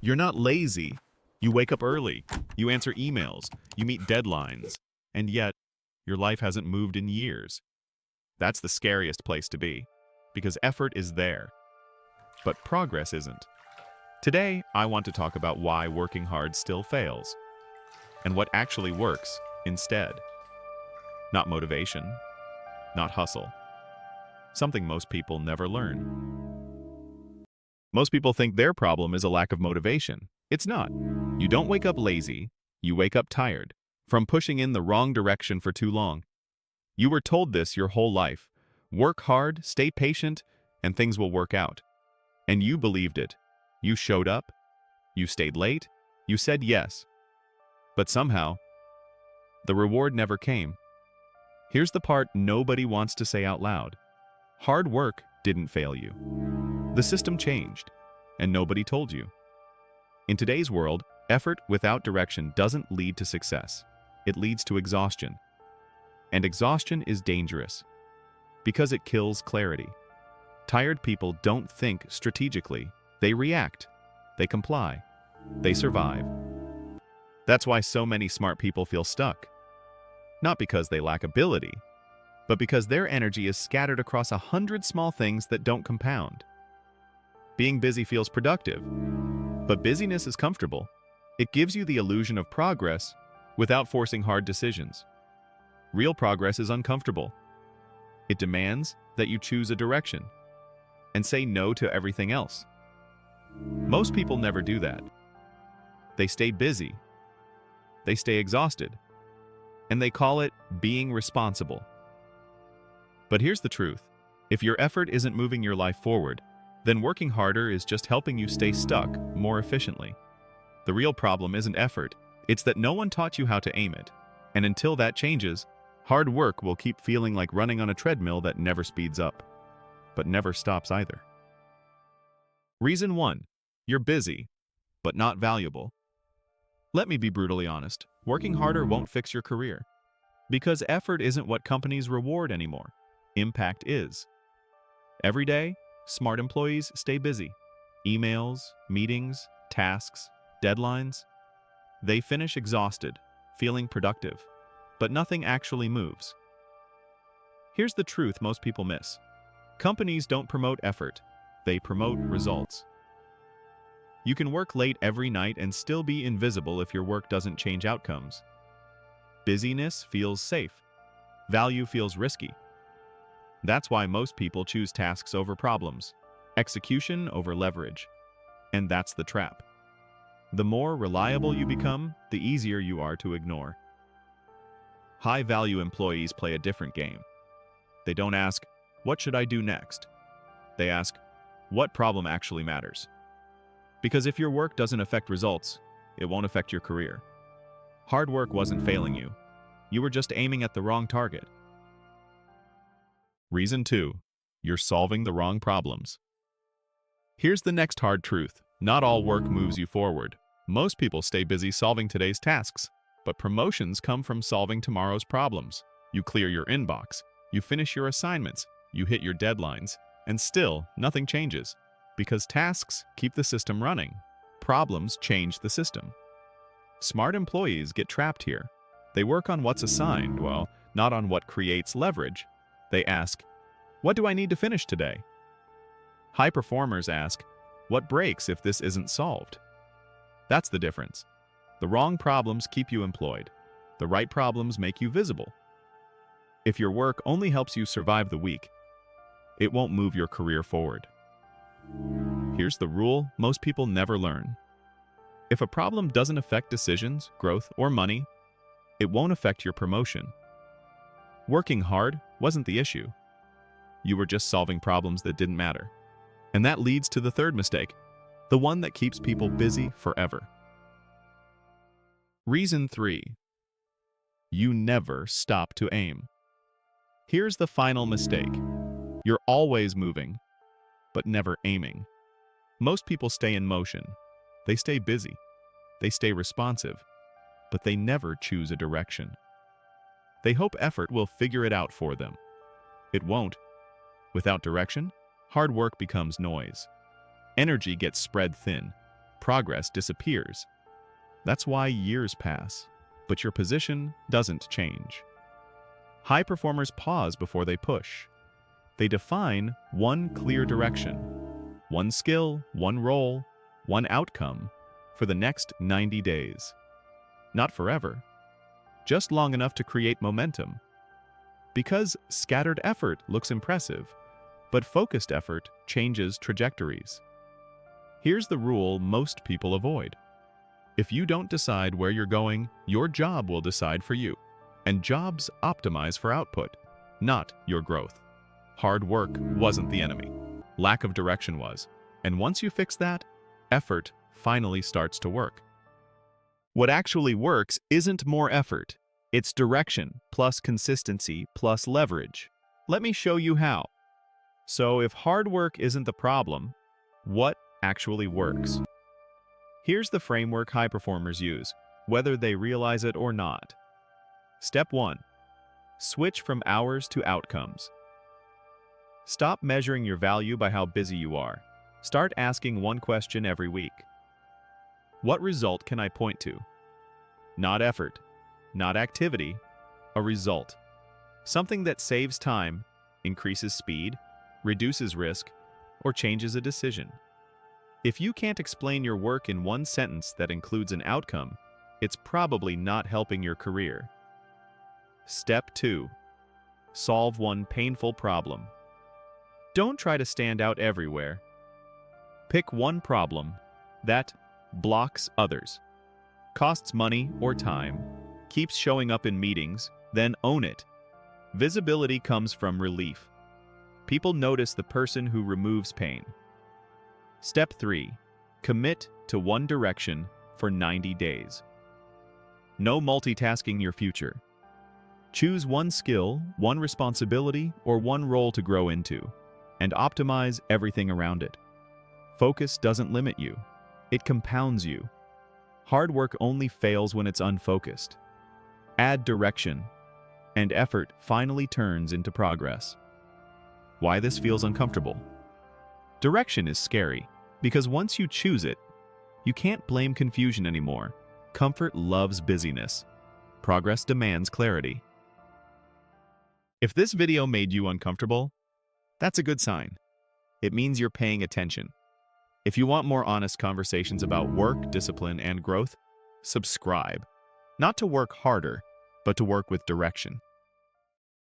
You're not lazy. You wake up early, you answer emails, you meet deadlines, and yet your life hasn't moved in years. That's the scariest place to be, because effort is there, but progress isn't. Today, I want to talk about why working hard still fails, and what actually works instead. Not motivation, not hustle. Something most people never learn. Most people think their problem is a lack of motivation. It's not. You don't wake up lazy, you wake up tired, from pushing in the wrong direction for too long. You were told this your whole life. Work hard, stay patient, and things will work out. And you believed it. You showed up, you stayed late, you said yes. But somehow, the reward never came. Here's the part nobody wants to say out loud. Hard work didn't fail you. The system changed, and nobody told you. In today's world, effort without direction doesn't lead to success. It leads to exhaustion. And exhaustion is dangerous, because it kills clarity. Tired people don't think strategically. They react. They comply. They survive. That's why so many smart people feel stuck. Not because they lack ability, but because their energy is scattered across 100 small things that don't compound. Being busy feels productive, but busyness is comfortable. It gives you the illusion of progress without forcing hard decisions. Real progress is uncomfortable. It demands that you choose a direction and say no to everything else. Most people never do that. They stay busy, they stay exhausted, and they call it being responsible. But here's the truth. If your effort isn't moving your life forward, then working harder is just helping you stay stuck more efficiently. The real problem isn't effort, it's that no one taught you how to aim it. And until that changes, hard work will keep feeling like running on a treadmill that never speeds up, but never stops either. Reason 1. You're busy, but not valuable. Let me be brutally honest. Working harder won't fix your career. Because effort isn't what companies reward anymore. Impact is. Every day, smart employees stay busy. Emails, meetings, tasks, deadlines. They finish exhausted, feeling productive, but nothing actually moves. Here's the truth most people miss. Companies don't promote effort, they promote results. You can work late every night and still be invisible if your work doesn't change outcomes. Busyness feels safe. Value feels risky. That's why most people choose tasks over problems, execution over leverage. And that's the trap. The more reliable you become, the easier you are to ignore. High-value employees play a different game. They don't ask, "What should I do next?" They ask, "What problem actually matters?" Because if your work doesn't affect results, it won't affect your career. Hard work wasn't failing you. You were just aiming at the wrong target. Reason 2. You're solving the wrong problems. Here's the next hard truth. Not all work moves you forward. Most people stay busy solving today's tasks, but promotions come from solving tomorrow's problems. You clear your inbox, you finish your assignments, you hit your deadlines, and still nothing changes. Because tasks keep the system running. Problems change the system. Smart employees get trapped here. They work on what's assigned, well, not on what creates leverage. They ask, "What do I need to finish today?" High performers ask, "What breaks if this isn't solved?" That's the difference. The wrong problems keep you employed. The right problems make you visible. If your work only helps you survive the week, it won't move your career forward. Here's the rule most people never learn. If a problem doesn't affect decisions, growth, or money, it won't affect your promotion. Working hard wasn't the issue. You were just solving problems that didn't matter. And that leads to the third mistake, the one that keeps people busy forever. Reason 3. You never stop to aim. Here's the final mistake. You're always moving, but never aiming. Most people stay in motion. They stay busy. They stay responsive, but they never choose a direction. They hope effort will figure it out for them. It won't. Without direction, hard work becomes noise. Energy gets spread thin. progress disappears. That's why years pass, but your position doesn't change. High performers pause before they push. They define one clear direction, one skill, one role, one outcome for the next 90 days. Not forever, just long enough to create momentum. Because scattered effort looks impressive, but focused effort changes trajectories. Here's the rule most people avoid. If you don't decide where you're going, your job will decide for you. And jobs optimize for output, not your growth. Hard work wasn't the enemy. Lack of direction was. And once you fix that, effort finally starts to work. What actually works isn't more effort. It's direction plus consistency plus leverage. Let me show you how. So if hard work isn't the problem, what actually works? Here's the framework high performers use, whether they realize it or not. Step 1. Switch from hours to outcomes. Stop measuring your value by how busy you are. Start asking one question every week. What result can I point to? Not effort, not activity, a result. Something that saves time, increases speed, reduces risk, or changes a decision. If you can't explain your work in one sentence that includes an outcome, it's probably not helping your career. Step 2. Solve one painful problem. Don't try to stand out everywhere. Pick one problem that blocks others, costs money or time, keeps showing up in meetings, then own it. Visibility comes from relief. People notice the person who removes pain. Step 3. Commit to one direction for 90 days. No multitasking your future. Choose one skill, one responsibility, or one role to grow into, and optimize everything around it. Focus doesn't limit you. It compounds you. Hard work only fails when it's unfocused. Add direction, and effort finally turns into progress. Why this feels uncomfortable? Direction is scary, because once you choose it, you can't blame confusion anymore. Comfort loves busyness. Progress demands clarity. If this video made you uncomfortable, that's a good sign. It means you're paying attention. If you want more honest conversations about work, discipline, and growth, subscribe. Not to work harder, but to work with direction.